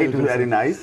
it was very nice।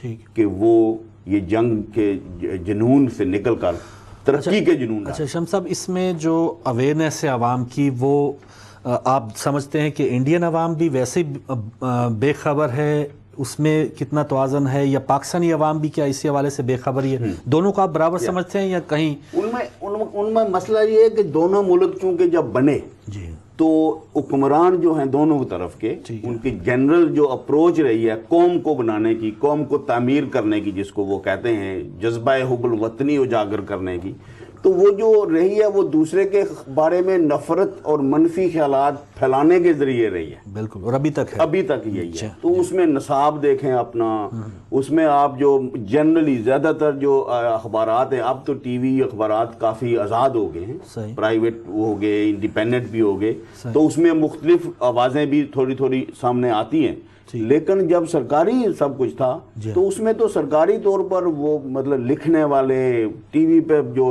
ٹھیک. کہ وہ یہ جنگ کے جنون سے نکل کر ترقی کے جنون. اچھا شمس صاحب، اس میں جو اویئرنیس ہے عوام کی، وہ آپ سمجھتے ہیں کہ انڈین عوام بھی ویسے بے خبر ہے، اس میں کتنا توازن ہے، یا پاکستانی عوام بھی کیا اسی حوالے سے بے خبر ہی ہے؟ دونوں کو آپ برابر سمجھتے ہیں یا کہیں؟ ان میں مسئلہ یہ ہے کہ دونوں ملک چونکہ جب بنے جی تو حکمران جو ہیں دونوں طرف کے، ان کی جنرل جو اپروچ رہی ہے قوم کو بنانے کی، قوم کو تعمیر کرنے کی، جس کو وہ کہتے ہیں جذبہ حب الوطنی اجاگر کرنے کی، تو وہ جو رہی ہے وہ دوسرے کے بارے میں نفرت اور منفی خیالات پھیلانے کے ذریعے رہی ہے. بالکل، اور ابھی تک ہے، ابھی تک یہی ہے. تو اس میں نصاب دیکھیں اپنا، اس میں آپ جو جنرلی زیادہ تر جو اخبارات ہیں، اب تو ٹی وی اخبارات کافی آزاد ہو گئے ہیں، پرائیویٹ ہو گئے، انڈیپینڈنٹ بھی ہو گئے، تو اس میں مختلف آوازیں بھی تھوڑی تھوڑی سامنے آتی ہیں. لیکن جب سرکاری سب کچھ تھا تو اس میں تو سرکاری طور پر وہ مطلب لکھنے والے، ٹی وی پہ جو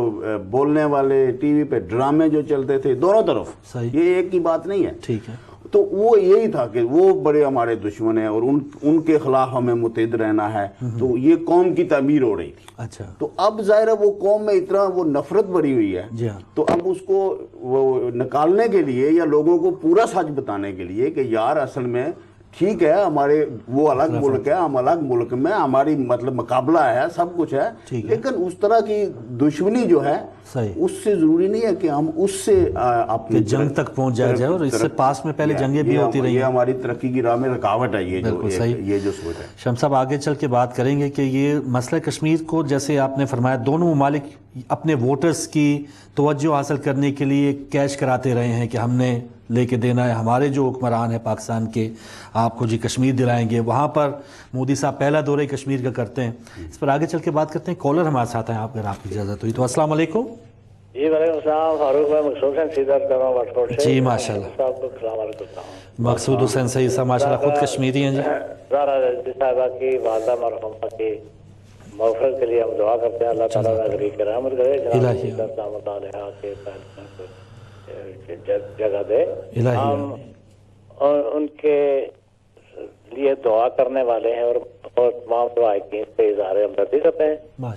بولنے والے، ٹی وی پہ ڈرامے جو چلتے تھے دونوں طرف، یہ ایک ہی بات نہیں ہے. ٹھیک ہے. تو وہ یہی تھا کہ وہ بڑے ہمارے دشمن ہیں اور ان کے خلاف ہمیں متحد رہنا ہے. تو یہ قوم کی تعمیر ہو رہی تھی. اچھا. تو اب ظاہر ہے وہ قوم میں اتنا وہ نفرت بڑھی ہوئی ہے، تو اب اس کو وہ نکالنے کے لیے یا لوگوں کو پورا سچ بتانے کے لیے کہ یار اصل میں ٹھیک ہے، ہمارے وہ الگ ملک ہے، ہم الگ ملک میں، ہماری مطلب مقابلہ ہے، سب کچھ ہے، لیکن اس طرح کی دشمنی جو ہے اس سے ضروری نہیں ہے کہ ہم اس سے اپنی جنگ تک پہنچ جائے، اور اس سے پاس میں پہلے جنگیں بھی ہوتی رہی. یہ ہماری ترقی کی راہ میں رکاوٹ ہے، یہ جو سوچ ہے. شمس صاحب آگے چل کے بات کریں گے کہ یہ مسئلہ کشمیر کو، جیسے آپ نے فرمایا، دونوں ممالک اپنے ووٹرز کی توجہ حاصل کرنے کے لیے کیش کراتے رہے ہیں کہ ہم نے لے کے دینا ہے، ہمارے جو حکمران ہیں پاکستان کے آپ کو جی کشمیر دلائیں گے. وہاں پر مودی صاحب پہلا دورہ کشمیر کا کرتے ہیں. اس پر آگے چل کے بات کرتے ہیں. کالر ہمارے ساتھ ہیں، اگر آپ کی اجازت ہوئی تو. السلام علیکم. جی وعلیکم السلام. فاروق بھائی مقصود حسین سیدھا کر رہا ہوں واٹس ایپ سے. جی ماشاء اللہ. صاحب کو السلام علیکم. مقصود حسین سعید صاحب ماشاء اللہ خود کشمیری ہیں. جی زہرا رضوی صاحبہ کی والدہ مرحومہ کی مغفرت کے لیے ہم دعا کرتے ہیں، اللہ تعالیٰ نگری کی رحمت کرے، جناب رحمۃ علیہ کے جگہ دے. ہم اور ان کے لیے دعا کرنے والے ہیں اور تمام دعائیں سے اظہار ہمدردی کرتے ہیں.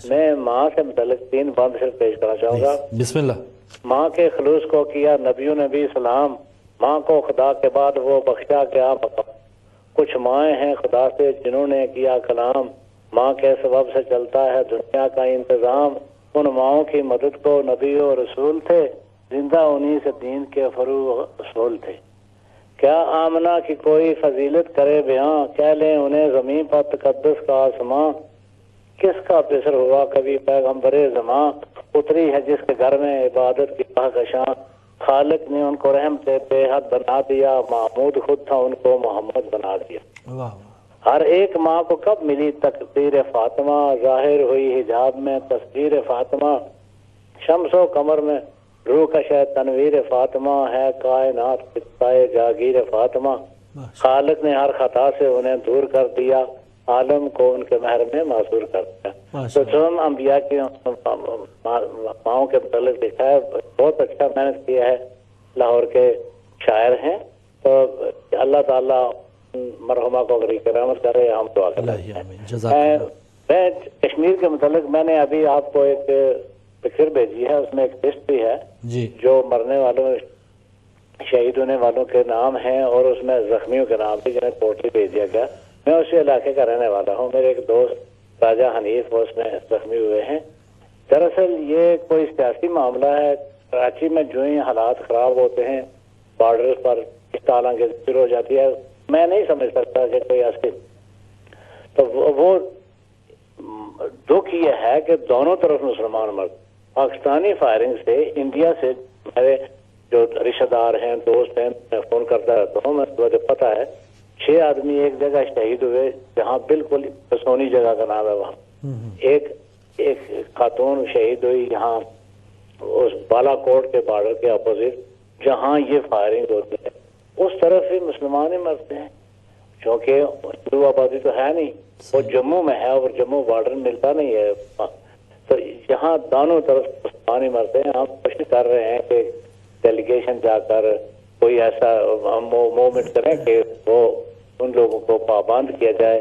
میں ماں سے متعلق 3 بند صرف پیش کرنا چاہوں گا. بسم اللہ. ماں کے خلوص کو کیا نبیوں نے بھی سلام، ماں کو خدا کے بعد وہ بخشا کیا مقام. کچھ مائیں ہیں خدا سے جنہوں نے کیا کلام، ماں کے سبب سے چلتا ہے دنیا کا انتظام. ان ماؤں کی مدد کو نبی و رسول تھے، زندہ انہی سے دین کے فروغ اصول تھے. کیا آمنہ کی کوئی فضیلت کرے بیاں، کہہ لیں انہیں زمین پر تقدس کا آسمان. کس کا بسر ہوا کبھی پیغمبر زمان، اتری ہے جس کے گھر میں عبادت کی کہکشاں. خالق نے ان کو رحمت بے حد بنا دیا، محمود خود تھا ان کو محمد بنا دیا. ہر ایک ماں کو کب ملی تقدیر فاطمہ، ظاہر ہوئی حجاب میں تصویر فاطمہ. شمس و قمر میں روح کا شاید تنویر فاطمہ، ہے کائنات خطۂ جاگیر فاطمہ. خالق نے ہر خطا سے انہیں دور کر دیا، عالم کو ان کے مہر میں معذور کر دیا. تو تمام انبیاء کی ماؤں کے متعلق لکھا ہے، بہت اچھا محنت کیا ہے، لاہور کے شاعر ہیں. تو اللہ تعالیٰ مرحومہ کو غریق رحمت کرے، ہم دعا کرتے ہیں. میں کشمیر کے متعلق میں نے ابھی آپ کو ایک پکچر بھیجی ہے، اس میں ایک لسٹ بھی ہے جو مرنے والوں شہید ہونے والوں کے نام ہیں اور اس میں زخمیوں کے نام بھی جنہیں پورٹلی بھیج دیا گیا. میں اسی علاقے کا رہنے والا ہوں. میرے ایک دوست راجہ حنیف وہ اس میں زخمی ہوئے ہیں. دراصل یہ کوئی سیاسی معاملہ ہے. کراچی میں جو ہی حالات خراب ہوتے ہیں، بارڈر پر تالانگیں شروع ہو جاتی ہے، میں نہیں سمجھ سکتا کہ کوئی ایسی. تو وہ دکھ یہ ہے کہ دونوں طرف مسلمان مرد. پاکستانی فائرنگ سے انڈیا سے میرے جو رشتہ دار ہیں، دوست ہیں، میں فون کرتا رہتا ہوں. مجھے پتا ہے 6 آدمی ایک جگہ شہید ہوئے جہاں بالکل سونی جگہ کا نام ہے وہاں. ایک خاتون شہید ہوئی یہاں اس بالا کوٹ کے بارڈر کے اپوزٹ جہاں یہ فائرنگ ہوتی ہے. اس طرف بھی مسلمان ہی مرتے ہیں کیونکہ ہندو آبادی تو ہے نہیں. وہ جموں میں ہے اور جموں بارڈر ملتا نہیں ہے. تو یہاں دونوں طرف مسلمان ہی مرتے ہیں. ہم کوشش کر رہے ہیں کہ ڈیلیگیشن جا کر کوئی ایسا موومنٹ کریں کہ وہ ان لوگوں کو پابند کیا جائے.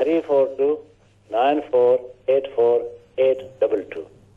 342 9484 822।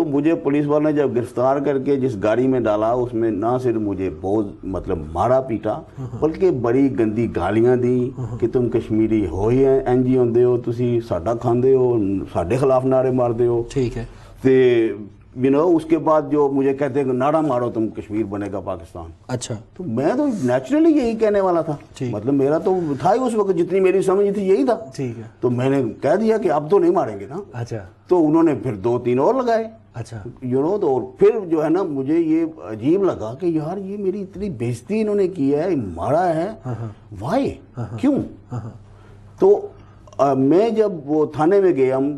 تو مجھے پولیس والوں نے جب گرفتار کر کے جس گاڑی میں ڈالا اس میں نہ صرف مجھے بہت مطلب مارا پیٹا بلکہ بڑی گندی گالیاں دی کہ تم کشمیری ہو ہی این جی ہوندے ہو, تسی ساڈا کھاندے ہو, ساڈے خلاف نعرے ماردے ہو. ٹھیک ہے. اس کے بعد جو مجھے کہتے ہیں کہ نعرہ مارو تم کشمیر بنے گا پاکستان. اچھا. تو میں تو نیچرلی یہی کہنے والا تھا, مطلب میرا تو تھا ہی اس وقت جتنی میری سمجھ تھی یہی تھا. ٹھیک ہے. تو میں نے کہہ دیا کہ اب تو نہیں ماریں گے نا. اچھا. تو انہوں نے پھر 2-3 اور لگائے. اچھا. تو پھر جو ہے نا مجھے یہ عجیب لگا کہ یار یہ میری اتنی بےزتی انہوں نے کی ہے, مارا ہے, وائی, کیوں. تو میں جب وہ تھانے میں گیا, ہم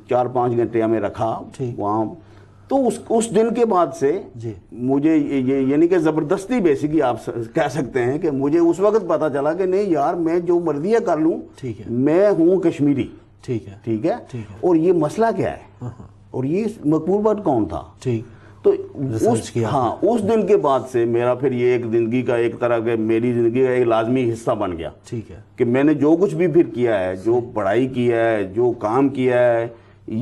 4-5 گھنٹے ہمیں رکھا وہاں, تو اس دن کے بعد سے مجھے یعنی کہ زبردستی بیسیکلی آپ کہہ سکتے ہیں کہ مجھے اس وقت پتا چلا کہ نہیں یار میں جو مرضی کر لوں, میں ہوں کشمیری. ٹھیک ہے. اور یہ مسئلہ کیا ہے اور یہ مقبول بٹ کون تھا. تو اس دن کے بعد سے میرا پھر یہ ایک زندگی کا ایک طرح کے میری زندگی کا ایک لازمی حصہ بن گیا. ٹھیک ہے. کہ میں نے جو کچھ بھی پھر کیا ہے, جو پڑھائی کیا ہے, جو کام کیا ہے,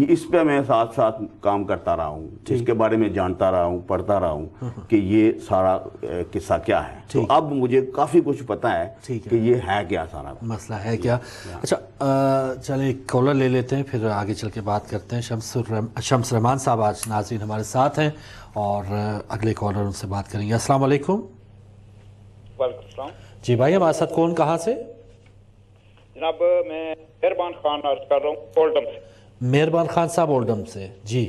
اس پہ میں ساتھ ساتھ کام کرتا رہا ہوں, اس کے بارے میں جانتا رہا ہوں, پڑھتا رہا ہوں کہ یہ سارا قصہ کیا ہے. تو اب مجھے کافی کچھ پتا ہے کہ یہ ہے کیا, سارا مسئلہ ہے کیا. اچھا چلیں ایک کالر لے لیتے ہیں, پھر آگے چل کے بات کرتے ہیں. شمس رحمان صاحب آج ناظرین ہمارے ساتھ ہیں اور اگلے کالر ان سے بات کریں گے. السلام علیکم. وعلیکم السلام. جی بھائی, ہمارے ساتھ کون, کہاں سے؟ جناب میں مہربان خان عرض کر رہا ہوں اولڈم سے. مہربان خان صاحب اولڈم سے. جی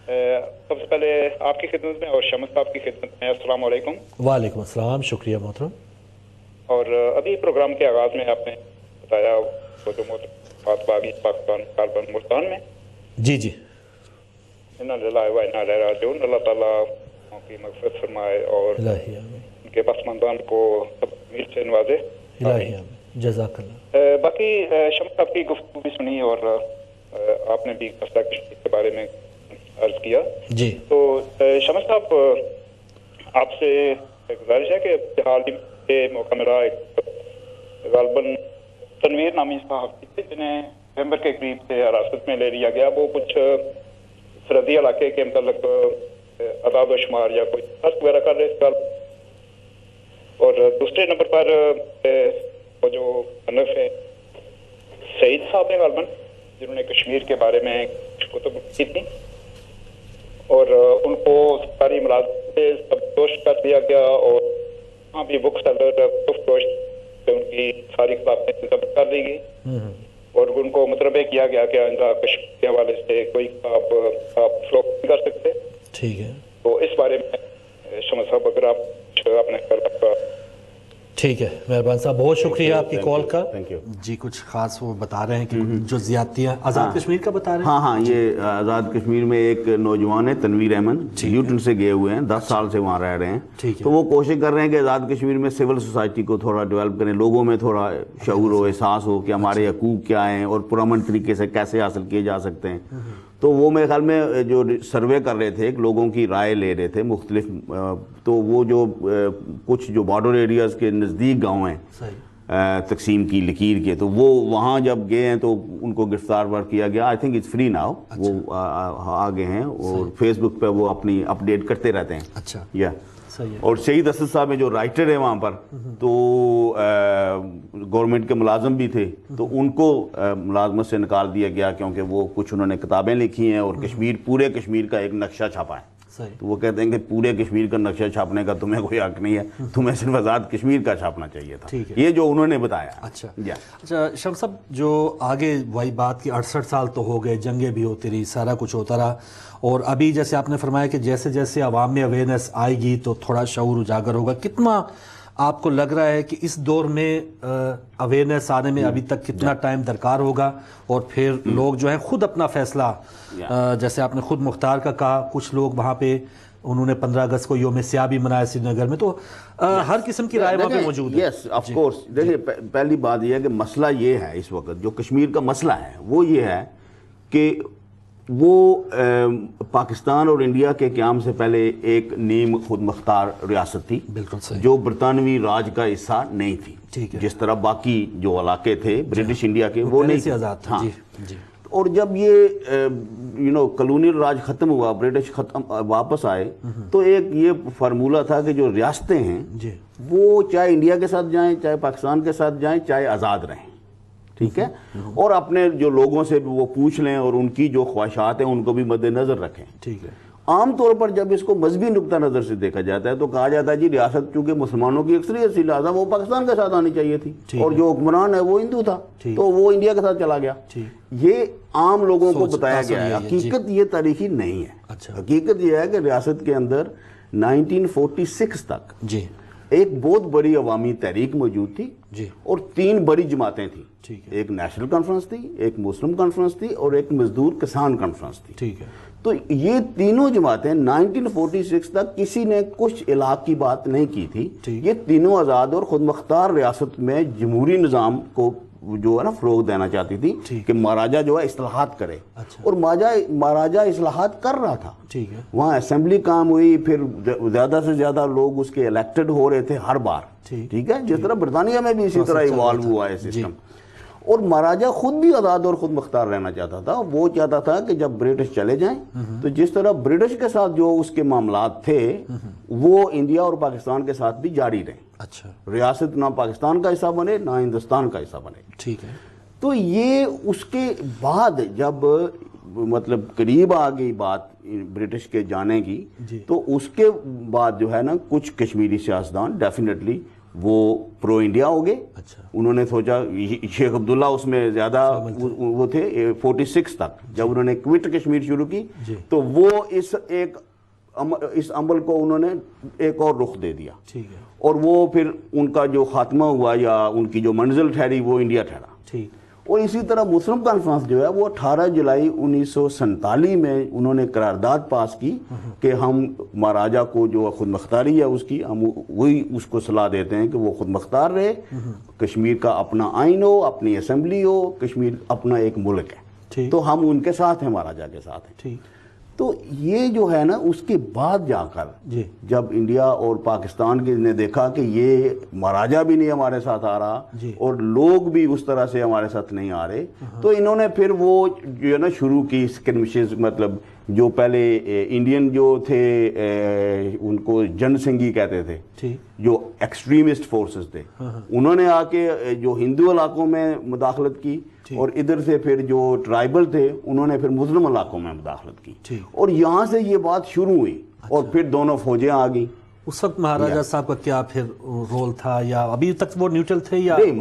سب سے پہلے آپ کی خدمت میں اور شمس صاحب کی خدمت میں السلام علیکم. وعلیکم السلام, شکریہ محترم. اور ابھی پروگرام کے آغاز میں آپ نے بتایا وہ جو بات باغی پاکستان کاربن ملتان میں. جی جی. اللہ تعالیٰ کی مغفرت فرمائے اور ان کے پسماندان کو امید سے نوازے. جزاک اللہ. باقی شمس صاحب کی گفتگو بھی سنی اور آپ نے بھی مسئلہ کشمیر کے بارے میں عرض کیا. جی. تو شمس صاحب آپ سے گزارش ہے کہ حال ہی میں موقع ملا ایک غالباً تنویر نامی صحافی جنہیں نومبر کے قریب سے حراست میں لے لیا گیا. وہ کچھ سرحدی علاقے کے متعلق اعداد و شمار یا کوئی تحقیق وغیرہ کر رہے تھے. اور دوسرے نمبر پر وہ جو مصنف ہے سعید صاحب ہیں غالباً, جنہوں نے کشمیر کے بارے میں کتب لکھی تھی اور ان کو سرکاری ملازمت سے سبکدوش کر دیا گیا اور وہاں بھی بک سیلر ان کی ساری کتابیں ضبط کر دی گئی اور ان کو مطلبہ کیا گیا کہ آئندہ کشمیر کے حوالے سے کوئی کتاب آپ فروخت نہیں کر سکتے. ٹھیک ہے. تو اس بارے میں شمس صاحب اگر آپ اپنے ٹھیک ہے. مہربان صاحب بہت شکریہ آپ کی کال کا. جی کچھ خاص وہ بتا رہے ہیں کہ جو زیادتیاں آزاد کشمیر کا بتا رہے ہیں. ہاں یہ آزاد کشمیر میں ایک نوجوان ہے تنویر احمد, نیوٹن سے گئے ہوئے ہیں, 10 سال سے وہاں رہ رہے ہیں. تو وہ کوشش کر رہے ہیں کہ آزاد کشمیر میں سول سوسائٹی کو تھوڑا ڈیولپ کریں, لوگوں میں تھوڑا شعور ہو, احساس ہو کہ ہمارے حقوق کیا ہیں اور پرامن طریقے سے کیسے حاصل کیے جا سکتے ہیں. تو وہ میرے خیال میں جو سروے کر رہے تھے, لوگوں کی رائے لے رہے تھے مختلف, تو وہ جو کچھ جو بارڈر ایریاز کے نزدیک گاؤں ہیں تقسیم کی لکیر کے, تو وہ وہاں جب گئے ہیں تو ان کو گرفتار ور کیا گیا. I think it's free now, وہ آ گئے ہیں اور فیس بک پہ وہ اپنی اپ ڈیٹ کرتے رہتے ہیں. اچھا. یا اور شہید اسد صاحب میں جو رائٹر ہیں وہاں پر, تو گورنمنٹ کے ملازم بھی تھے, تو ان کو ملازمت سے نکال دیا گیا کیونکہ وہ کچھ انہوں نے کتابیں لکھی ہیں اور کشمیر, پورے کشمیر کا ایک نقشہ چھاپا ہے. تو وہ کہتے ہیں کہ پورے کشمیر کا نقشہ چھاپنے کا تمہیں کوئی حق نہیں ہے, تمہیں صرف آزاد کشمیر کا چھاپنا چاہیے تھا. یہ جو انہوں نے بتایا. اچھا شمس صاحب, جو آگے وہی بات کی 68 سال تو ہو گئے, جنگیں بھی ہوتی رہی, سارا کچھ ہوتا رہا, اور ابھی جیسے آپ نے فرمایا کہ جیسے جیسے عوام میں اویئرنیس آئے گی تو تھوڑا شعور اجاگر ہوگا. کتنا آپ کو لگ رہا ہے کہ اس دور میں اویئرنیس آنے میں ابھی تک کتنا ٹائم درکار ہوگا, اور پھر لوگ جو ہیں خود اپنا فیصلہ, جیسے آپ نے خود مختار کا کہا, کچھ لوگ وہاں پہ انہوں نے 15 اگست کو یوم سیاہ بھی منایا سری نگر میں, تو ہر قسم کی رائے وہاں پہ موجود ہے. Yes of course. دیکھیے پہلی بات یہ ہے کہ مسئلہ یہ ہے اس وقت جو کشمیر کا مسئلہ ہے وہ یہ ہے کہ وہ پاکستان اور انڈیا کے قیام سے پہلے ایک نیم خود مختار ریاست تھی, جو برطانوی راج کا حصہ نہیں تھی. جس طرح باقی جو علاقے تھے برٹش انڈیا کے وہ نہیں تھے. اور جب یہ کلونیل راج ختم ہوا، برٹش واپس آئے، تو ایک یہ فارمولہ تھا کہ جو ریاستیں ہیں وہ چاہے انڈیا کے ساتھ جائیں، چاہے پاکستان کے ساتھ جائیں، چاہے آزاد رہیں، ٹھیک ہے، اور اپنے جو لوگوں سے وہ پوچھ لیں اور ان کی جو خواہشات ہیں ان کو بھی مد نظر رکھیں، ٹھیک ہے۔ عام طور پر جب اس کو مذہبی نقطہ نظر سے دیکھا جاتا ہے تو کہا جاتا ہے جی ریاست چونکہ مسلمانوں کی اکثریت سی، لہٰذا وہ پاکستان کے ساتھ آنی چاہیے تھی، اور جو حکمران ہے وہ ہندو تھا تو وہ انڈیا کے ساتھ چلا گیا۔ یہ عام لوگوں کو بتایا گیا ہے، حقیقت یہ تاریخی نہیں ہے۔ حقیقت یہ ہے کہ ریاست کے اندر 1946 تک ایک بہت بڑی عوامی تحریک موجود تھی اور 3 بڑی جماعتیں تھیں، ایک نیشنل کانفرنس تھی، ایک مسلم کانفرنس تھی اور ایک مزدور کسان کانفرنس تھی، ٹھیک ہے۔ تو یہ تینوں جماعتیں 1946 تک کسی نے کچھ علاق کی بات نہیں کی تھی، یہ تینوں آزاد اور خود مختار ریاست میں جمہوری نظام کو جو ہے نا فروغ دینا چاہتی تھی کہ مہاراجہ جو ہے اصلاحات کرے، اور مہاراجہ اصلاحات کر رہا تھا، وہاں اسمبلی کام ہوئی، پھر زیادہ سے زیادہ لوگ اس کے الیکٹڈ ہو رہے تھے ہر بار، ٹھیک ہے، جس طرح برطانیہ میں بھی اسی طرح ایوالو ہوا ہے سسٹم۔ اور مہاراجہ خود بھی آزاد اور خود مختار رہنا چاہتا تھا، وہ چاہتا تھا کہ جب برٹش چلے جائیں تو جس طرح برٹش کے ساتھ جو اس کے معاملات تھے وہ انڈیا اور پاکستان کے ساتھ بھی جاری رہیں، اچھا، ریاست نہ پاکستان کا حصہ بنے نہ ہندوستان کا حصہ بنے، ٹھیک ہے۔ تو یہ اس کے بعد جب مطلب قریب آ گئی بات برٹش کے جانے کی، تو اس کے بعد جو ہے نا کچھ کشمیری سیاستدان ڈیفینیٹلی وہ پرو انڈیا ہو گئے، انہوں نے سوچا، شیخ عبداللہ اس میں زیادہ وہ تھے 46 تک، جب انہوں نے کوئٹ کشمیر شروع کی تو وہ اس عمل کو انہوں نے ایک اور رخ دے دیا، اور وہ پھر ان کا جو خاتمہ ہوا یا ان کی جو منزل ٹھہری وہ انڈیا ٹھہرا۔ اور اسی طرح مسلم کانفرنس جو ہے وہ 18 جولائی 1947 میں انہوں نے قرارداد پاس کی کہ ہم مہاراجہ کو جو خود مختاری ہے اس کی، ہم وہی اس کو صلاح دیتے ہیں کہ وہ خود مختار رہے، کشمیر کا اپنا آئین ہو، اپنی اسمبلی ہو، کشمیر اپنا ایک ملک ہے، تو ہم ان کے ساتھ ہیں، مہاراجہ کے ساتھ ہیں۔ تو یہ جو ہے نا اس کے بعد جا کر جب انڈیا اور پاکستان کے نے دیکھا کہ یہ مہاراجہ بھی نہیں ہمارے ساتھ آ رہا اور لوگ بھی اس طرح سے ہمارے ساتھ نہیں آ رہے، تو انہوں نے پھر وہ جو ہے نا شروع کی اسکرمشز، مطلب جو پہلے انڈین جو تھے ان کو جن سنگھی کہتے تھے، جو ایکسٹریمسٹ فورسز تھے، انہوں نے آ کے جو ہندو علاقوں میں مداخلت کی، اور ادھر سے پھر جو ٹرائبل تھے انہوں نے پھر مسلم علاقوں میں مداخلت کی، اور یہاں سے یہ بات شروع ہوئی، اور پھر دونوں فوجیں آ گئیں۔ اس وقت مہاراجہ صاحب کا کیا پھر رول تھا، یا ابھی تک وہ نیوٹرل تھے یا نہیں؟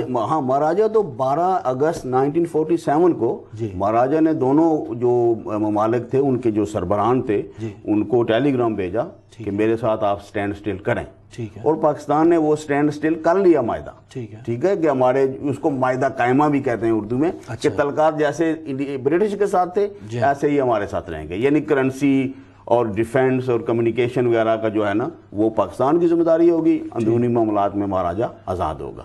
مہاراجہ تو 12 اگست 1947 کو مہاراجہ نے دونوں جو ممالک تھے ان کے جو سربراہان تھے ان کو ٹیلی گرام بھیجا کہ میرے ساتھ آپ سٹینڈ سٹل کریں، اور پاکستان نے وہ سٹینڈ سٹل کر لیا معاہدہ، ٹھیک ہے، کہ ہمارے اس کو معاہدہ قائمہ بھی کہتے ہیں اردو میں، کہ تلکات جیسے برٹش کے ساتھ تھے ایسے ہی ہمارے ساتھ رہیں گے، یعنی کرنسی اور ڈیفنس اور کمیونیکیشن وغیرہ کا جو ہے نا وہ پاکستان کی ذمہ داری ہوگی، اندرونی معاملات میں مہاراجہ آزاد ہوگا۔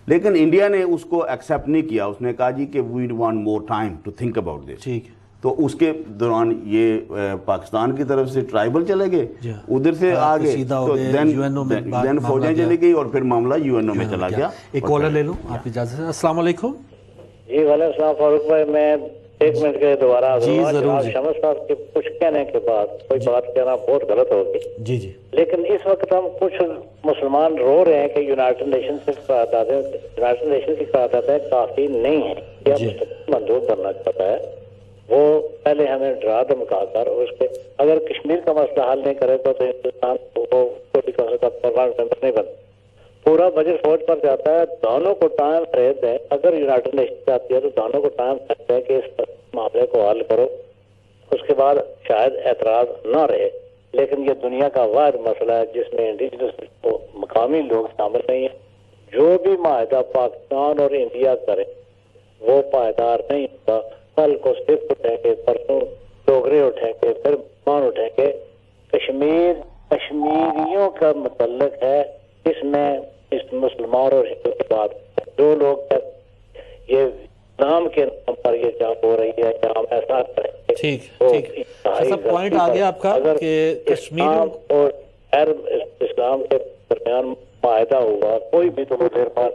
لیکن انڈیا نے اس کو ایکسیپٹ نہیں کیا، اس نے کہا جی کہ we want more time to think about this, تو اس کے دوران یہ پاکستان کی طرف سے ٹرائبل چلے گئے، ادھر سے آگے تو دین فوجیں چلی گئی، اور پھر معاملہ یو این او میں چلا گیا۔ ایک کالر لے لوں آپ اجازت سے۔ السلام علیکم۔ جی وعلیکم السلام فاروق بھائی، میں 1 منٹ کے دوبارہ شمس صاحب کے کچھ کہنے کے بعد کوئی بات کہنا بہت غلط ہوگی، لیکن اس وقت ہم کچھ مسلمان رو رہے ہیں کہ یونائٹڈ نیشن سے یونائٹڈ نیشن کی قراردادیں کافی نہیں ہیں، یہ منظور کرنا چاہتا ہے، وہ پہلے ہمیں ڈرا دھمکا کر اس کے اگر کشمیر کا مسئلہ حل نہیں کرے تو ہندوستان وہ نہیں بنتا، پورا بجٹ فوج پر جاتا ہے، دونوں کو ٹائم فریب دیں، اگر یونائٹڈ نیشن چاہتی ہے تو دونوں کو ٹائم فریب دیں کہ اس معاملے کو حل کرو، اس کے بعد شاید اعتراض نہ رہے، لیکن یہ دنیا کا واحد مسئلہ ہے جس میں انڈیجنس مقامی لوگ شامل نہیں ہیں، جو بھی معاہدہ پاکستان اور انڈیا کرے وہ پائیدار نہیں ہوتا، کل کو سکھ اٹھیں گے، پرسوں ڈوگرے اٹھیں گے، پھر مان اٹھیں گے، کشمیریوں کا متعلق ہے، اس میں اس مسلمان اور ہندو کی بات، جو لوگ یہ اسلام کے نام پر یہ جنگ ہو رہی ہے یا ہم ایسا کریں گے، ٹھیک پوائنٹ آ گیا آپ کا کہ کشمیر اور اسلام کے درمیان معاہدہ ہوا، کوئی بھی تو دیر بعد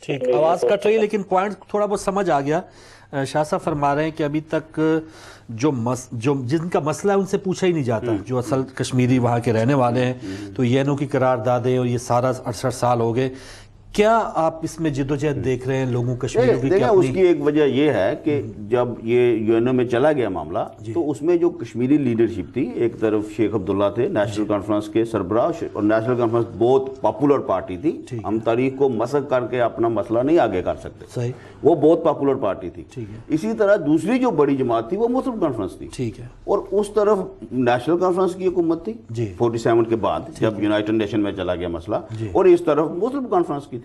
ٹھیک آواز کٹ رہی ہے لیکن پوائنٹ تھوڑا بہت سمجھ آ گیا. شاہ صاحب فرما رہے ہیں کہ ابھی تک جو جن کا مسئلہ ہے ان سے پوچھا ہی نہیں جاتا, جو اصل کشمیری وہاں کے رہنے والے ہیں, تو یہ انہوں کی قراردادیں اور یہ سارا 68 سال ہو گئے. کیا آپ اس میں جد و جہد دیکھ رہے ہیں لوگوں کشمیریوں کی؟ دیکھیں اس کی ایک وجہ یہ ہے کہ جب یہ یو این او میں چلا گیا معاملہ تو اس میں جو کشمیری لیڈرشپ تھی, ایک طرف شیخ عبداللہ تھے نیشنل کانفرنس کے سربراہ, اور نیشنل کانفرنس بہت پاپولر پارٹی تھی, ہم تاریخ کو مسخ کر کے اپنا مسئلہ نہیں آگے کر سکتے, وہ بہت پاپولر پارٹی تھی. اسی طرح دوسری جو بڑی جماعت تھی وہ مسلم کانفرنس تھی, ٹھیک ہے, اور اس طرف نیشنل کانفرنس کی حکومت تھی 47 کے بعد جب یونائٹڈ نیشن میں چلا گیا مسئلہ, اور اس طرف مسلم کانفرنس کی تھی.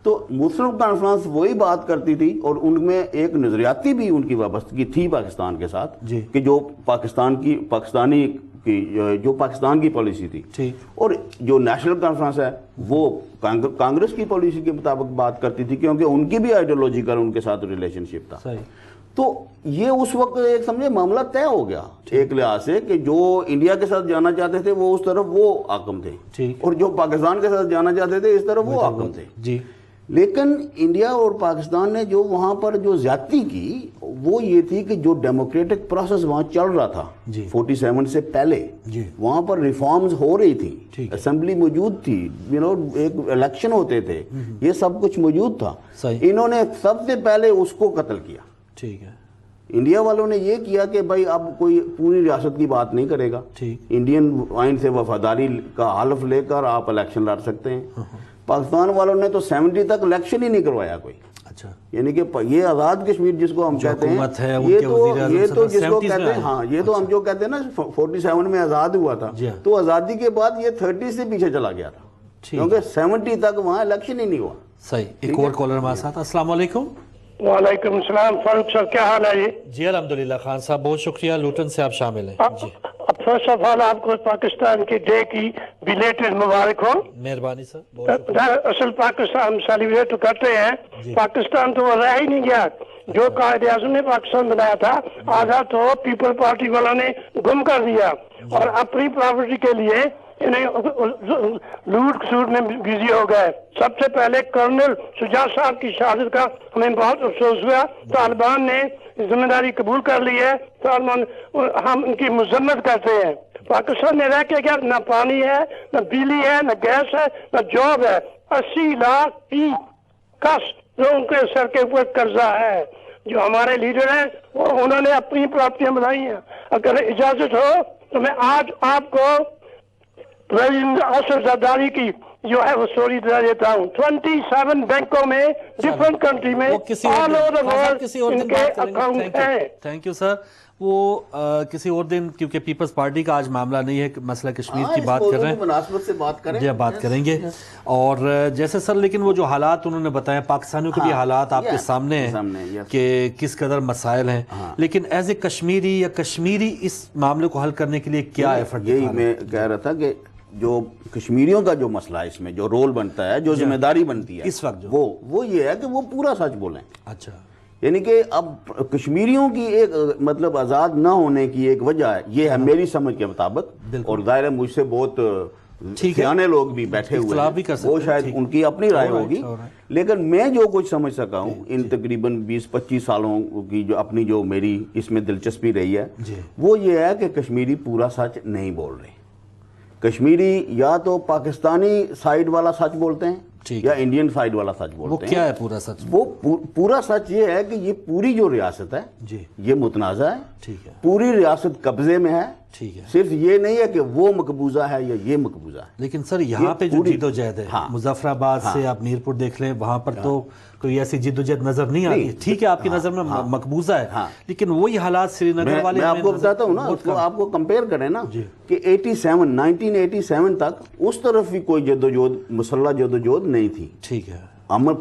تو مسلم کانفرنس وہی بات کرتی تھی, اور ان میں ایک نظریاتی بھی ان کی وابستگی تھی پاکستان کے ساتھ, کہ جو پاکستان کی پالیسی تھی, اور جو نیشنل کانفرنس ہے وہ کانگریس کی پالیسی کے مطابق بات کرتی تھی, کیونکہ ان کی بھی آئیڈیولوجیکل ان کے ساتھ ریلیشن شپ تھا. تو یہ اس وقت ایک سمجھے معاملہ طے ہو گیا ایک لحاظ سے, کہ جو انڈیا کے ساتھ جانا چاہتے تھے وہ اس طرف وہ حاکم تھے, اور جو پاکستان کے ساتھ جانا چاہتے تھے اس طرف وہ حاکم تھے. لیکن انڈیا اور پاکستان نے جو وہاں پر جو زیادتی کی وہ یہ تھی کہ جو ڈیموکریٹک پروسیس وہاں چل رہا تھا 47 سے پہلے, وہاں پر ریفارمز ہو رہی تھی, اسمبلی موجود تھی, ایک الیکشن ہوتے تھے, یہ سب کچھ موجود تھا. انہوں نے سب سے پہلے اس کو قتل کیا. ٹھیک ہے, انڈیا والوں نے یہ کیا کہ بھائی اب کوئی پوری ریاست کی بات نہیں کرے گا, انڈین آئین سے وفاداری کا حلف لے کر آپ الیکشن لڑ سکتے ہیں. پاکستان والوں نے تو 70 تک الیکشن ہی نہیں کروایا کوئی. اچھا, یعنی کہ یہ آزاد کشمیر جس کو ہم کہتے ہیں, یہ تو جس کو کہتے ہیں, ہاں یہ تو ہم جو کہتے ہیں نا 47 میں آزاد ہوا تھا, تو آزادی کے بعد یہ 30 سے پیچھے چلا گیا تھا, کیونکہ 70 تک وہاں الیکشن ہی نہیں ہوا. صحیح. ایک اور کالر ہمارے ساتھ. السلام علیکم. وعلیکم السلام. فاروق صاحب کیا حال ہے؟ جی الحمدللہ. خان صاحب بہت شکریہ, لوٹن سے آپ شامل ہیں. جی فرسٹ آف آل آپ کو پاکستان کے ڈے کی بیلیٹڈ مبارک ہو. مہربانی سر. اصل پاکستان سیلیبریٹ تو کرتے ہیں, پاکستان تو وہ رہ ہی نہیں گیا. جو قائد اعظم نے پاکستان بنایا تھا آدھا تو پیپل پارٹی والوں نے گم کر دیا, اور اپنی پراپرٹی کے لیے لوٹ کسوٹ میں بزی ہو گئے. سب سے پہلے کرنل شجاع صاحب کی شہادت کا ہمیں بہت افسوس ہوا. طالبان نے ذمہ داری قبول کر لی ہے, طالبان ہم ان کی مذمت کرتے ہیں. پاکستان میں رہ کے کیا نہ پانی ہے, نہ بجلی ہے, نہ گیس ہے, نہ جاب ہے. 80 لاکھ فی کس لوگوں کے سر کے اوپر قرضہ ہے. جو ہمارے لیڈر ہیں انہوں نے اپنی پراپرٹیاں بنائی ہیں. اگر اجازت ہو تو میں آج آپ کو اوسط زرداری کی جو ہے وہ سٹوری دے دیتا ہوں. 27 بینکوں میں ڈفرنٹ کنٹری میں all over the world in کے اکاؤنٹ ہیں. Thank you sir. وہ کسی اور دن, کیونکہ پیپلز پارٹی کا آج معاملہ نہیں ہے, مسئلہ کشمیر کی بات کر رہے ہیں, مناسبت سے بات کریں. جی بات کریں گے. اور جیسے سر لیکن وہ جو حالات انہوں نے بتایا, پاکستانیوں کے بھی حالات آپ کے سامنے ہیں کہ کس قدر مسائل ہیں, لیکن ایز اے کشمیری یا کشمیری اس معاملے کو حل کرنے کے لیے کیا ایفرٹ؟ یہی میں کہہ رہا تھا کہ جو کشمیریوں کا جو مسئلہ ہے, اس میں جو رول بنتا ہے, جو ذمہ داری بنتی ہے اس وقت, وہ یہ ہے کہ وہ پورا سچ بولیں. اچھا, یعنی کہ اب کشمیریوں کی ایک مطلب آزاد نہ ہونے کی ایک وجہ ہے, یہ ہے میری سمجھ کے مطابق, اور ظاہر ہے مجھ سے بہت سیانے لوگ بھی بیٹھے ہوئے ہیں, وہ شاید ان کی اپنی رائے ہوگی, لیکن میں جو کچھ سمجھ سکا ہوں ان تقریباً 20-25 سالوں کی جو اپنی جو میری اس میں دلچسپی رہی ہے, وہ یہ ہے کہ کشمیری پورا سچ نہیں بول رہے. کشمیری یا تو پاکستانی سائیڈ والا سچ بولتے ہیں یا انڈین سائیڈ والا سچ بولتے ہیں. وہ کیا ہے پورا سچ؟ وہ پورا سچ یہ ہے کہ یہ پوری جو ریاست ہے یہ متنازع ہے, پوری ریاست قبضے میں ہے. صرف یہ نہیں ہے کہ وہ مقبوضہ ہے یا یہ مقبوضہ ہے. لیکن سر یہاں پہ جو جد و جہد ہے, مظفر آباد سے آپ میرپور دیکھ لیں, وہاں پر تو کوئی ایسی جد و جہد نظر نہیں آتی. ٹھیک ہے آپ کی نظر میں مقبوضہ ہے, لیکن وہی حالات سری نگر والے, میں آپ کو بتاتا ہوں نا, آپ کو کمپیئر کریں نا کہ 1987 تک اس طرف بھی کوئی جدوجہد, مسلح جدوجہد نہیں تھی. ٹھیک ہے,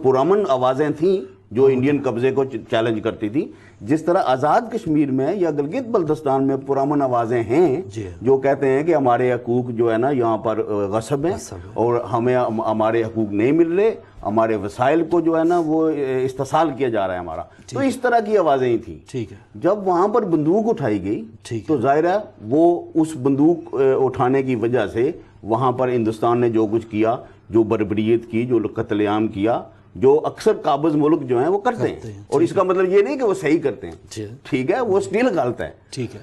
پرامن آوازیں تھیں جو انڈین قبضے کو چیلنج کرتی تھی. جس طرح آزاد کشمیر میں یا گلگت بلتستان میں پرامن آوازیں ہیں جو کہتے ہیں کہ ہمارے حقوق جو ہے نا یہاں پر غصب ہیں, اور ہمیں ہمارے حقوق نہیں مل رہے, ہمارے وسائل کو جو ہے نا وہ استحصال کیا جا رہا ہے ہمارا. تو اس طرح کی آوازیں ہی تھیں. جب وہاں پر بندوق اٹھائی گئی تو ظاہر ہے وہ اس بندوق اٹھانے کی وجہ سے وہاں پر ہندوستان نے جو کچھ کیا, جو بربریت کی, جو قتل عام کیا, جو اکثر قابض ملک جو ہیں وہ کرتے ہیں، اور اس کا مطلب یہ نہیں کہ وہ صحیح کرتے ہیں، ٹھیک ہے، وہ سٹل غلط ہے، ٹھیک ہے،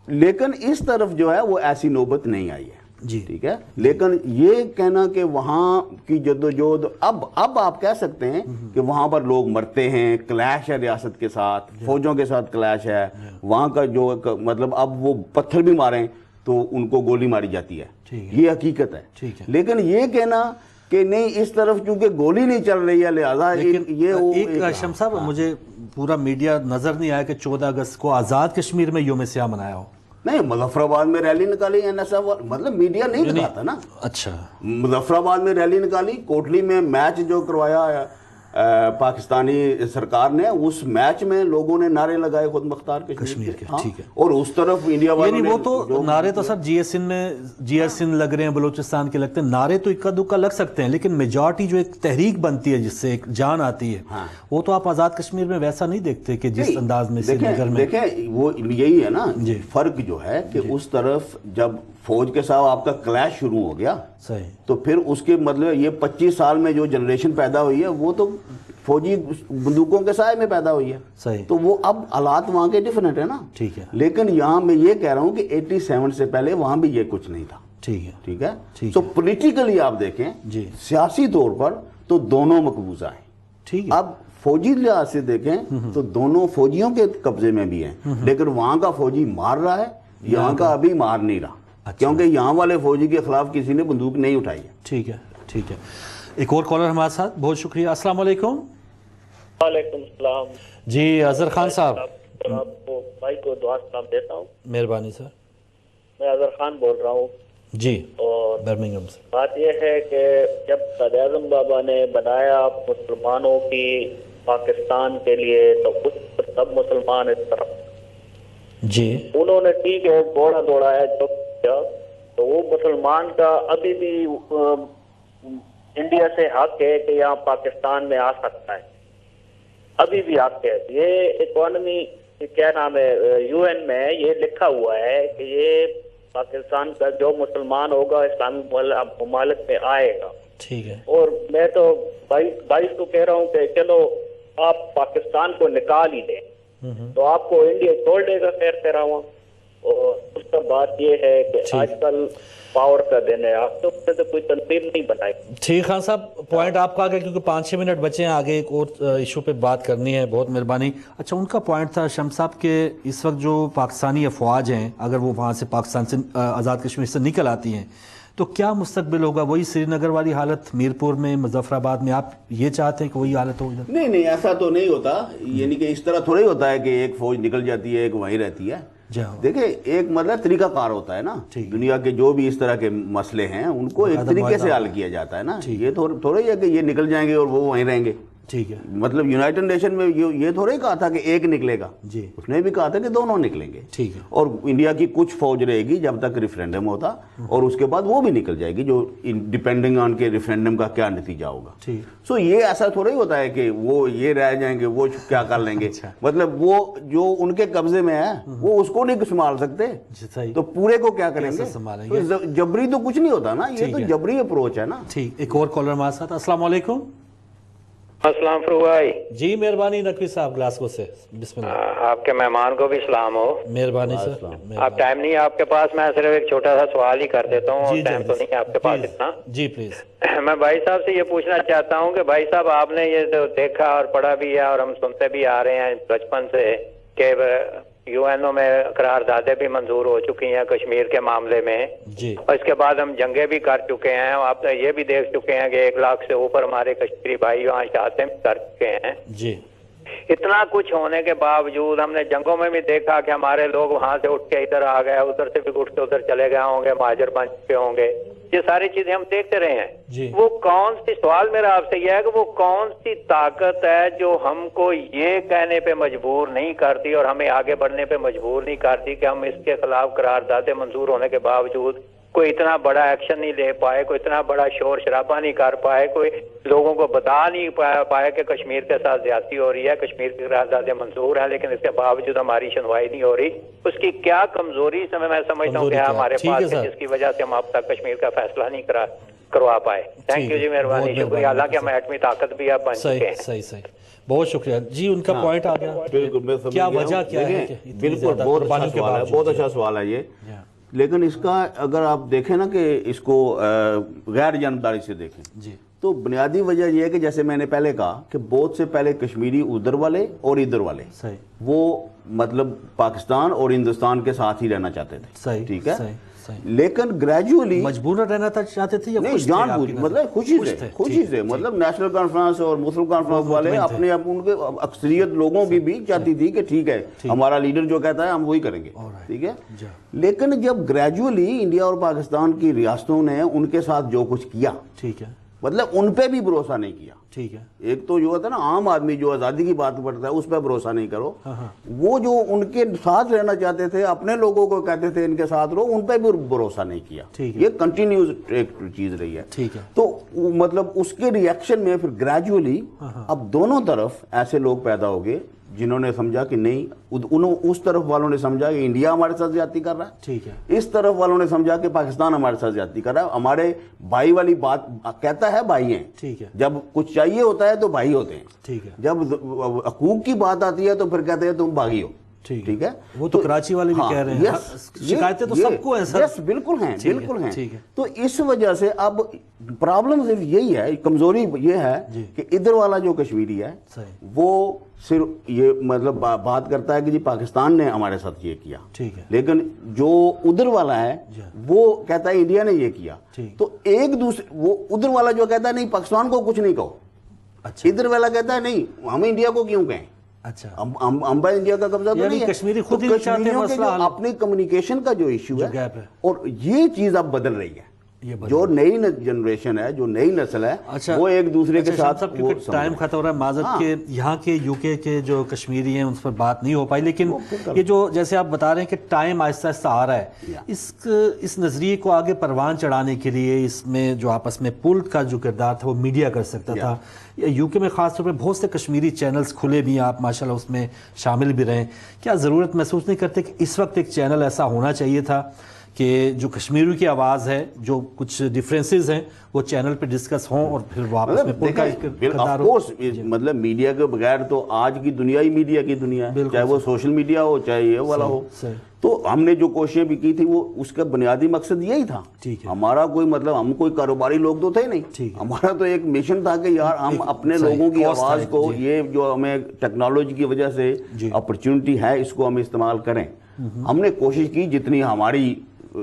لیکن اس طرف جو ہے وہ ایسی نوبت نہیں آئی ہے، جی ٹھیک ہے۔ لیکن یہ کہنا کہ وہاں کی جدوجہد اب آپ کہہ سکتے ہیں کہ وہاں پر لوگ مرتے ہیں، کلیش ہے ریاست کے ساتھ، فوجوں کے ساتھ کلیش ہے، وہاں کا جو مطلب اب وہ پتھر بھی ماریں تو ان کو گولی ماری جاتی ہے، یہ حقیقت ہے۔ لیکن یہ کہنا کہ نہیں اس طرف چونکہ گولی نہیں چل رہی ہے لہذا ایک شمس صاحب مجھے پورا میڈیا نظر نہیں آیا کہ 14 اگست کو آزاد کشمیر میں یوم سیاہ منایا ہو۔ نہیں، مظفر آباد میں ریلی نکالی NSF، مطلب میڈیا نہیں دکھاتا نا۔ اچھا، مظفر آباد میں ریلی نکالی، کوٹلی میں میچ جو کروایا پاکستانی سرکار نے، اس میچ میں لوگوں نے نعرے لگائے خود مختار کشمیر کے، ٹھیک ہے، اور اس طرف انڈیا والوں یعنی نے وہ تو نعرے تو سر جی ایس سندھ لگ رہے ہیں، بلوچستان کے لگتے ہیں، نعرے تو اکا دکا لگ سکتے ہیں، لیکن میجارٹی جو ایک تحریک بنتی ہے جس سے ایک جان آتی ہے، وہ تو آپ آزاد کشمیر میں ویسا نہیں دیکھتے کہ جس انداز میں سری نگر میں۔ دیکھیں وہ یہی ہے نا فرق جو ہے کہ اس طرف جب فوج کے ساتھ آپ کا کلیش شروع ہو گیا تو پھر اس کے مطلب یہ 25 سال میں جو جنریشن پیدا ہوئی ہے وہ تو فوجی بندوقوں کے سائے میں پیدا ہوئی ہے، تو وہ اب حالات وہاں کے ڈیفرنٹ ہے نا، ٹھیک ہے، لیکن یہاں میں یہ کہہ رہا ہوں کہ 87 سے پہلے وہاں بھی یہ کچھ نہیں تھا، ٹھیک ہے۔ تو پولیٹیکلی آپ دیکھیں، سیاسی طور پر تو دونوں مقبوضہ ہیں، ٹھیک ہے۔ اب فوجی لحاظ سے دیکھیں تو دونوں فوجیوں کے قبضے میں بھی ہیں، لیکن وہاں کا فوجی مار رہا ہے، یہاں کا ابھی مار نہیں رہا، کیونکہ یہاں والے فوجی کے خلاف کسی نے بندوق نہیں اٹھائی ہے۔ ٹھیک ہے، ٹھیک ہے۔ ایک اور کالر ہمارے ساتھ، بہت شکریہ۔ السلام علیکم۔ وعلیکم السلام جی اظہر خان صاحب، آپ کو بھائی کو دعا سلام دیتا ہوں۔ مہربانی سر۔ میں اظہر خان بول رہا ہوں جی، اور برمنگھم سے۔ بات یہ ہے کہ جب قائد اعظم بابا نے بنایا مسلمانوں کی پاکستان کے لیے تو اس پر سب مسلمان اس طرف جی، انہوں نے ٹھیک ہے گھوڑا دوڑایا جو کیا، تو وہ مسلمان کا ابھی بھی انڈیا سے حق ہے کہ یہاں پاکستان میں آ سکتا ہے، ابھی بھی حق ہے۔ یہ اکانومی کیا نام ہے UN میں یہ لکھا ہوا ہے کہ یہ پاکستان کا جو مسلمان ہوگا اسلامی ممالک میں آئے گا، ٹھیک ہے۔ اور میں تو 22 کو کہہ رہا ہوں کہ چلو آپ پاکستان کو نکال ہی دیں تو آپ کو انڈیا چھوڑ دے گا خیر تیرا ہوا۔ اور اس کا بات یہ ہے کہ آج کل پاور کا دن ہے، آپ تو کوئی تنظیم نہیں بنائی۔ ٹھیک خان صاحب، پوائنٹ آپ کا آگے کیونکہ 5-6 منٹ بچے ہیں، آگے ایک اور ایشو پہ بات کرنی ہے، بہت مہربانی۔ اچھا، ان کا پوائنٹ تھا شمس صاحب کہ اس وقت جو پاکستانی افواج ہیں اگر وہ وہاں سے پاکستان سے آزاد کشمیر سے نکل آتی ہیں تو کیا مستقبل ہوگا؟ وہی سری نگر والی حالت میرپور میں، مظفر آباد میں؟ آپ یہ چاہتے ہیں کہ وہی حالت ہو؟ نہیں، ایسا تو نہیں ہوتا، یعنی کہ اس طرح تھوڑا ہی ہوتا ہے کہ ایک فوج نکل جاتی ہے ایک وہیں رہتی ہے۔ دیکھیں ایک مطلب طریقہ کار ہوتا ہے نا، دنیا کے جو بھی اس طرح کے مسئلے ہیں ان کو ایک طریقے سے حل کیا جاتا ہے نا، یہ تھوڑا ہی ہے کہ یہ نکل جائیں گے اور وہ وہیں رہیں گے، ٹھیک ہے۔ مطلب یونائٹڈ نیشن میں یہ تھوڑا ہی کہا تھا کہ ایک نکلے گا، اس نے بھی کہا تھا کہ دونوں نکلیں گے، ٹھیک ہے، اور انڈیا کی کچھ فوج رہے گی جب تک ریفرینڈم ہوتا، اور اس کے بعد وہ بھی نکل جائے گی جو ڈیپینڈنگ آن کے ریفرینڈم کا کیا نتیجہ ہوگا۔ سو یہ ایسا تھوڑا ہی ہوتا ہے کہ وہ یہ رہ جائیں گے وہ کیا کر لیں گے، مطلب وہ جو ان کے قبضے میں ہے وہ اس کو نہیں سنبھال سکتے تو پورے کو کیا کریں گے؟ جبری تو کچھ نہیں ہوتا نا، یہ تو جبری اپروچ ہے نا۔ ٹھیک، ایک اور کالر ہمارے ساتھ۔ السلام علیکم۔ السلام فروغ بھائی۔ جی مہربانی، نقوی صاحب گلاسگو سے، بسم اللہ۔ آپ کے مہمان کو بھی سلام ہو۔ مہربانی سر۔ آپ ٹائم نہیں آپ کے پاس، میں صرف ایک چھوٹا سا سوال ہی کر دیتا ہوں، ٹائم تو نہیں آپ کے پاس اتنا۔ جی پلیز۔ میں بھائی صاحب سے یہ پوچھنا چاہتا ہوں کہ بھائی صاحب آپ نے یہ تو دیکھا اور پڑھا بھی ہے اور ہم سنتے بھی آ رہے ہیں بچپن سے کہ UN میں قراردادیں بھی منظور ہو چکی ہیں کشمیر کے معاملے میں، اور اس کے بعد ہم جنگیں بھی کر چکے ہیں، آپ یہ بھی دیکھ چکے ہیں کہ 1 لاکھ سے اوپر ہمارے کشمیری بھائی وہاں شہادتیں بھی کر چکے ہیں۔ جی، اتنا کچھ ہونے کے باوجود ہم نے جنگوں میں بھی دیکھا کہ ہمارے لوگ وہاں سے اٹھ کے ادھر آ گئے، ادھر سے بھی اٹھ کے ادھر چلے گئے ہوں گے، مہاجر بن چکے ہوں گے، یہ ساری چیزیں ہم دیکھتے رہے ہیں۔ وہ کون سی، سوال میرا آپ سے یہ ہے کہ وہ کون سی طاقت ہے جو ہم کو یہ کہنے پہ مجبور نہیں کرتی اور ہمیں آگے بڑھنے پہ مجبور نہیں کرتی کہ ہم اس کے خلاف قراردادیں منظور ہونے کے باوجود کوئی اتنا بڑا ایکشن نہیں لے پائے، کوئی اتنا بڑا شور شرابہ نہیں کر پائے، کوئی لوگوں کو بتا نہیں پائے کہ کشمیر کے ساتھ زیادتی ہو رہی ہے، کشمیر کی قراردادیں منظور ہیں لیکن اس کے باوجود ہماری سنوائی نہیں ہو رہی؟ اس کی کیا کمزوری سے میں سمجھتا ہوں کہ ہمارے پاس ہے جس کی وجہ سے ہم اب تک کشمیر کا فیصلہ نہیں کرا؟ کروا پائے. تھینک یو جی, مہربانی, شکریہ. اللہ کے ہم ایٹمی طاقت بھی آپ بن چکے صحیح ہیں. صحیح صحیح, بہت شکریہ جی. ان کا پوائنٹ آ گیا. بالکل میں سمجھ کیا گیا ہوں. وجہ کیا ہے؟ بالکل بہت اچھا سوال ہے, بہت اچھا سوال ہے یہ. لیکن اس کا اگر آپ دیکھیں نا کہ اس کو غیر جانبداری سے دیکھیں جی, تو بنیادی وجہ یہ ہے کہ جیسے میں نے پہلے کہا کہ بہت سے پہلے کشمیری ادھر والے اور ادھر والے صحیح, وہ مطلب پاکستان اور ہندوستان کے ساتھ ہی رہنا چاہتے تھے. صحیح, ٹھیک ہے, صحیح, صحیح. لیکن گریجولی مجبورن رہنا تھا چاہتے تھے یا نہیں, خوش تھے جان آپ بوجھ کی نظر؟ مطلب خوشی سے مطلب نیشنل کانفرنس اور مسلم کانفرنس والے اپنے ان کے اکثریت لوگوں کی بھی چاہتی تھی کہ ٹھیک ہے ہمارا لیڈر جو کہتا ہے ہم وہی کریں گے. ٹھیک ہے, لیکن جب گریجولی انڈیا اور پاکستان کی ریاستوں نے ان کے ساتھ جو کچھ کیا, ٹھیک ہے, مطلب ان پہ بھی بھروسہ نہیں کیا. ٹھیک ہے, ایک تو جو ہوتا ہے نا عام آدمی جو آزادی کی بات کرتا ہے اس پہ بھروسہ نہیں کرو. وہ جو ان کے ساتھ رہنا چاہتے تھے, اپنے لوگوں کو کہتے تھے ان کے ساتھ رہو, ان پہ بھی بھروسہ نہیں کیا. یہ کنٹینیوز ایک چیز رہی ہے. ٹھیک ہے, تو مطلب اس کے ریئیکشن میں پھر گریجولی اب دونوں طرف ایسے لوگ پیدا ہو گئے جنہوں نے سمجھا کہ نہیں, اس طرف والوں نے سمجھا کہ انڈیا ہمارے ساتھ زیادتی کر رہا ہے, ٹھیک ہے, اس طرف والوں نے سمجھا کہ پاکستان ہمارے ساتھ زیادتی کر رہا ہے. ہمارے بھائی والی بات کہتا ہے بھائی ہیں, ٹھیک ہے, جب کچھ چاہیے ہوتا ہے تو بھائی ہوتے ہیں, ٹھیک ہے, جب حقوق کی بات آتی ہے تو پھر کہتے ہیں تم باغی ہو. ٹھیک ہے, وہ تو کراچی والے بھی کہہ رہے ہیں, شکایتیں تو سب کو ہیں سر. یس, بالکل ہیں, بالکل ہیں. تو اس وجہ سے اب پرابلم صرف یہی ہے, کمزوری یہ ہے کہ ادھر والا جو کشمیری ہے وہ صرف یہ مطلب بات کرتا ہے کہ جی پاکستان نے ہمارے ساتھ یہ کیا, ٹھیک ہے, لیکن جو ادھر والا ہے وہ کہتا ہے انڈیا نے یہ کیا. تو ایک دوسرے, وہ ادھر والا جو کہتا ہے نہیں پاکستان کو کچھ نہیں کہو, ادھر والا کہتا ہے نہیں ہم انڈیا کو کیوں کہیں, اچھا, ہم انڈیا کا قبضہ تو نہیں ہے. کشمیری خود ہی نہیں چاہتے مسئلہ حل, اپنی کمیونیکیشن کا جو ایشو ہے اور یہ چیز اب بدل رہی ہے. جو نئی جنریشن ہے, جو نئی نسل ہے, وہ ایک دوسرے کے ساتھ. ٹائم ختم ہو رہا ہے, معذرت کے یہاں کے یو کے جو کشمیری ہیں ان پر بات نہیں ہو پائی, لیکن یہ جو جیسے آپ بتا رہے ہیں کہ ٹائم آہستہ آہستہ آ رہا ہے, اس نظریے کو آگے پروان چڑھانے کے لیے اس میں جو آپس میں پل کا جو کردار تھا وہ میڈیا کر سکتا تھا. یو کے میں خاص طور پہ بہت سے کشمیری چینلز کھلے بھی ہیں, آپ ماشاءاللہ اس میں شامل بھی رہیں. کیا ضرورت محسوس نہیں کرتے کہ اس وقت ایک چینل ایسا ہونا چاہیے تھا کہ جو کشمیریوں کی آواز ہے, جو کچھ ڈیفرنسز ہیں وہ چینل پہ ڈسکس ہوں اور پھر واپس میں پل کا کردار ہو؟ مطلب میڈیا کے بغیر تو آج کی دنیا ہی میڈیا کی دنیا ہے, چاہے وہ سوشل میڈیا ہو چاہے یہ والا ہو. تو ہم نے جو کوششیں بھی کی تھی وہ اس کا بنیادی مقصد یہی تھا. ہمارا کوئی مطلب ہم کوئی کاروباری لوگ تو تھے نہیں, ہمارا تو ایک مشن تھا کہ یار ہم اپنے لوگوں کی آواز کو, یہ جو ہمیں ٹیکنالوجی کی وجہ سے اپرچونٹی ہے اس کو ہم استعمال کریں. ہم نے کوشش کی جتنی ہماری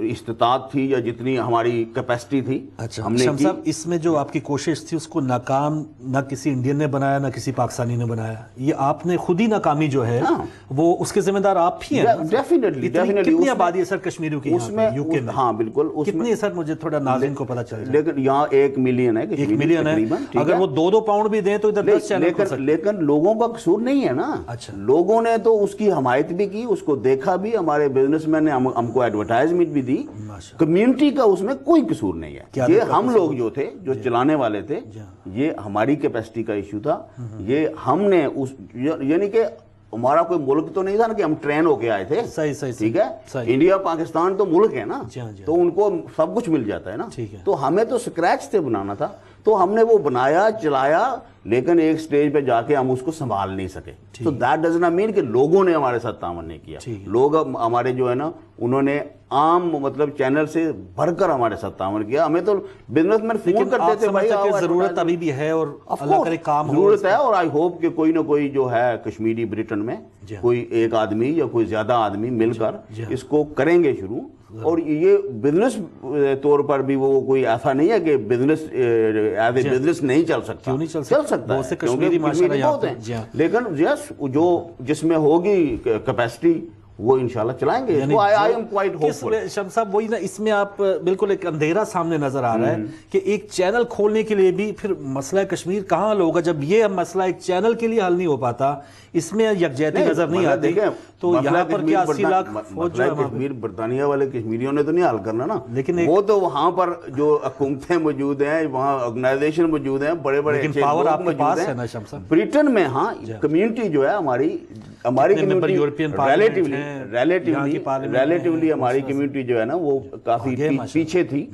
استطاعت تھی یا جتنی ہماری کیپیسٹی تھی. اچھا شمس صاحب, اس میں جو آپ کی کوشش تھی اس کو ناکام نہ کسی انڈین نے بنایا نہ کسی پاکستانی نے بنایا, یہ آپ نے خود ہی ناکامی جو ہے وہ اس کے ذمہ دار آپ ہی ہیں. ڈیفینیٹلی کتنی آبادی ہے سر کشمیریوں کی اس میں, ہاں بالکل, کتنی ہے سر, مجھے تھوڑا ناظرین کو پتہ چل جائے. لیکن یہاں 1 ملین ہے, 1 ملین ہے, اگر وہ 2 پاؤنڈ بھی دیں تو ادھر 10 چینل کھل سکتے. لیکن لوگوں کا قصور نہیں ہے نا, لوگوں نے تو اس کی حمایت بھی کی, اس کو دیکھا بھی, ہمارے بزنس مین نے ہم کو ایڈورٹائزمنٹ بھی دی. کمیونٹی کا اس میں کوئی قصور نہیں ہے. یہ ہم لوگ جو تھے, جو چلانے والے تھے, یہ ہماری کیپیسٹی کا ایشو تھا. یہ ہم نے یعنی کہ ہمارا کوئی ملک تو نہیں تھا نا کہ ہم ٹرین ہو کے آئے تھے. ٹھیک ہے, انڈیا پاکستان تو ملک ہے نا, تو ان کو سب کچھ مل جاتا ہے نا. تو ہمیں تو اسکریچ سے بنانا تھا, تو ہم نے وہ بنایا, چلایا, لیکن ایک سٹیج پہ جا کے ہم اس کو سنبھال نہیں سکے. تو دیٹ ڈز ناٹ مین کہ لوگوں نے ہمارے ساتھ تعاون نہیں کیا. لوگ ہمارے جو ہے نا انہوں نے عام مطلب چینل سے بھر کر ہمارے ساتھ تعاون کیا. ہمیں تو بزنس مین فون کرتے تھے بھائی ضرورت ابھی بھی ہے اور اللہ کرے کام ضرورت ہے, اور آئی ہوپ کہ کوئی نہ کوئی جو ہے کشمیری برٹن میں کوئی ایک آدمی یا کوئی زیادہ آدمی مل کر اس کو کریں گے شروع. اور یہ بزنس طور پر بھی وہ کوئی ایسا نہیں ہے کہ بزنس ایز اے بزنس نہیں چل سکتا, چل سکتا ہے کیونکہ کشمیری بہت ہیں, لیکن یس جو جس میں ہوگی کیپیسٹی وہ انشاءاللہ چلائیں گے. I am quite ہوپفل. شمس صاحب وہی نا, اس میں آپ بالکل ایک اندھیرا سامنے نظر آ رہا ہے کہ ایک چینل کھولنے کے لیے بھی پھر مسئلہ کشمیر کہاں حل ہوگا جب یہ مسئلہ ایک چینل کے لیے حل نہیں ہو پاتا, اس میں یکجہتی نظر نہیں آتی. تو یہاں پر کیا 80 لاکھ فوج کشمیر برطانیہ والے کشمیریوں نے تو نہیں حل کرنا نا, لیکن وہ تو وہاں پر جو حکومتیں موجود ہیں, وہاں آرگنائزیشن موجود ہیں, بڑے بڑے پاور آپ کے پاس ہے نا شمس صاحب. برٹن میں ہاں کمیونٹی جو ہے ہماری کمیونٹی ریلیٹیولی ریلیٹیولی ہماری کمیونٹی جو ہے نا وہ کافی پیچھے تھی.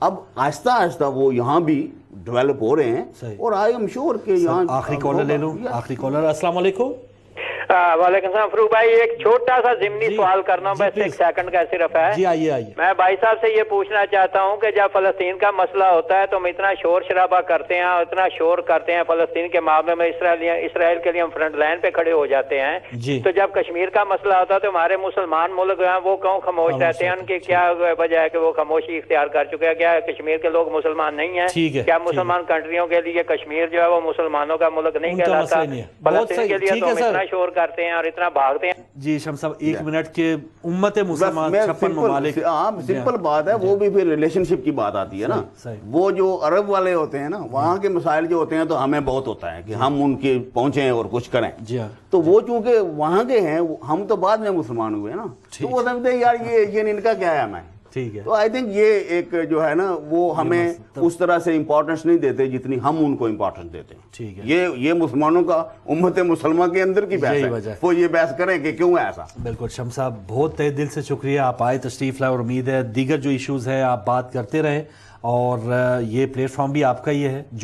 اب آہستہ آہستہ وہ یہاں بھی ڈیولپ ہو رہے ہیں اور آئی ایم شیور کہ یہاں. آخری کالر لے لوں. آخری کالر. السلام علیکم. وعلیکم السلام فروغ بھائی. ایک چھوٹا سا ضمنی سوال کرنا بس ایک سیکنڈ کا صرف ہے. جی آئیے. میں بھائی صاحب سے یہ پوچھنا چاہتا ہوں کہ جب فلسطین کا مسئلہ ہوتا ہے تو ہم اتنا شور شرابہ کرتے ہیں اور اتنا شور کرتے ہیں فلسطین کے معاملے میں, اسرائیل کے لیے ہم فرنٹ لائن پہ کھڑے ہو جاتے ہیں. تو جب کشمیر کا مسئلہ ہوتا ہے تو ہمارے مسلمان ملک ہیں وہ کیوں خاموش رہتے ہیں؟ ان کی کیا وجہ ہے کہ وہ خاموشی اختیار کر چکے ہیں؟ کیا کشمیر کے لوگ مسلمان نہیں ہیں؟ کیا مسلمان کنٹریوں کے لیے کشمیر جو ہے وہ مسلمانوں کا ملک نہیں کہلاتا؟ فلسطین کے لیے تو ہم اتنا شور کرتے ہیں اور اتنا بھاگتے ہیں. جی شمس صاحب 1 منٹ کے امت مسلمان 56 ممالک. سمپل بات ہے. وہ بھی پھر ریلیشن شپ کی بات آتی ہے نا. وہ جو عرب والے ہوتے ہیں نا وہاں کے مسائل جو ہوتے ہیں تو ہمیں بہت ہوتا ہے کہ ہم ان کے پہنچیں اور کچھ کریں. تو وہ چونکہ وہاں کے ہیں, ہم تو بعد میں مسلمان ہوئے نا, تو وہ سمجھتے ہیں یار یہ ان کا کیا ہے ہمیں. تو آئی تھنک یہ ایک جو ہے نا وہ ہمیں اس طرح سے امپورٹنس نہیں دیتے جتنی ہم ان کو امپورٹنس دیتے ہیں. یہ مسلمانوں کا امت مسلمہ کے اندر کی بحث ہے. وہ یہ بحث کریں کہ کیوں ہے ایسا. بالکل شمس صاحب بہت تہ دل سے شکریہ, آپ آئے, تشریف لائے, اور امید ہے دیگر جو ایشوز ہے آپ بات کرتے رہیں, اور یہ پلیٹ فارم بھی آپ کا ہی ہے. جو